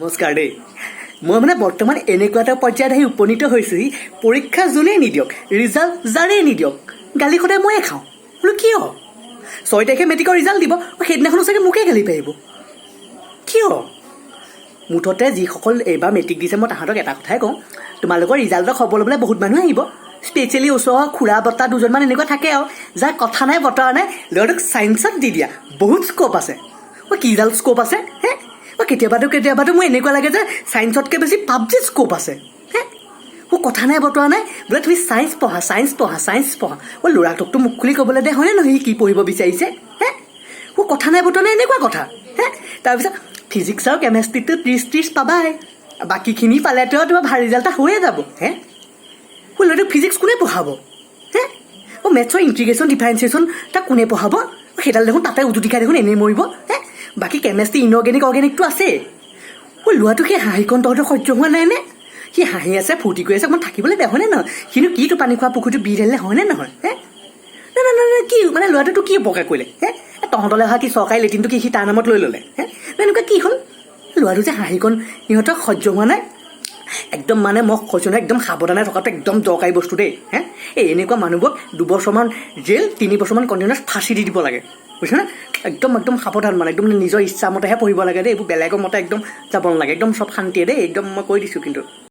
নমস্কাৰ দেই মই মানে বৰ্তমান এনেকুৱা এটা পৰ্যায়ত আহি উপনীত হৈছোহি পৰীক্ষা যোনেই নিদিয়ক ৰিজাল্ট যাৰেই নিদিয়ক গালি সদায় ময়ে খাওঁ বোলো কিয় 6 তাৰিখে মেট্ৰিকৰ ৰিজাল্ট দিব সেইদিনাখনো চাগে মোকে গালি পাৰিব কিয় মুঠতে যিসকল এইবাৰ মেট্ৰিক দিছে মই তাহাঁতক এটা কথাই কওঁ তোমালোকৰ ৰিজাল্টৰ খবৰ ল'বলৈ বহুত মানুহ আহিব স্পেচিয়েলি ওচৰৰ খুৰা বৰ্তা দুজনমান এনেকুৱা থাকে আৰু যাৰ কথা নাই বতৰা নাই ল'ৰাটোক ছায়েন্সত দি দিয়া বহুত স্ক'প আছে কি ৰিজাল্ট স্ক'প আছে হে কেতিয়াবাতো মোৰ এনেকুৱা লাগে যে ছায়েন্সতকৈ বেছি পাবজিত স্ক'প আছে হে মোৰ কথা নাই বতৰা নাই বোলে তুমি ছায়েন্স পঢ়া ল'ৰাটোকতো মুখ খুলি ক'বলৈ দে হয়নে নহয় কি পঢ়িব বিচাৰিছে হে মোৰ কথা নাই বতৰা নাই এনেকুৱা কথা হে তাৰপিছত ফিজিক্স আৰু কেমেষ্ট্ৰিটো 30 পাবাই বাকীখিনি পালেতো তোমাৰ ভাল ৰিজাল্ট এটা হৈয়ে যাব হে ল'ৰাটোক ফিজিক্স কোনে পঢ়াব হে মেথছৰ ইণ্টিগ্ৰেশ্যন ডিফাৰেঞ্চিয়েশ্যন তাক কোনে পঢ়াব সেইডাল দেখোন তাতে উজুতি খাই দেখোন এনেই মৰিব হে বাকী কেমেষ্ট্ৰি অৰ্গেনিকটো আছে ল'ৰাটো সেই হাঁহিকণ তহঁতৰ সহ্য হোৱা নাই নে সি হাঁহি আছে ফূৰ্তি কৰি আছে অকণমান থাকিবলৈ বেয়া হয়নে নহয় কিন্তু কিটো পানী খোৱা পুখুৰীটো বি ঢালিলে হয়নে নহয় হে নাই কি মানে ল'ৰাটোতো কি উপকাৰ কৰিলে হে তহঁতলৈ অহা কি চৰকাৰী লেট্ৰিনটো কি সি তাৰ নামত লৈ ল'লে হে এনেকুৱা কি হ'ল ল'ৰাটো যে হাঁহিকণ সিহঁতক সহ্য হোৱা নাই একদম মানে মই কৈছোঁ নহয় একদম সাৱধানে থকাটো একদম দৰকাৰী বস্তু দেই হে এনেকুৱা মানুহবোৰক 2 বছৰমান জেল 3 বছৰমান কণ্টিনিউৱাছ ফাঁচি দি দিব লাগে বুজিছা নে একদম সাৱধান মানে একদম নিজৰ ইচ্ছা মতেহে পঢ়িব লাগে দেই এইবোৰ বেলেগৰ মতে একদম যাব নালাগে একদম চব শান্তিয়ে দেই একদম মই কৈ দিছোঁ কিন্তু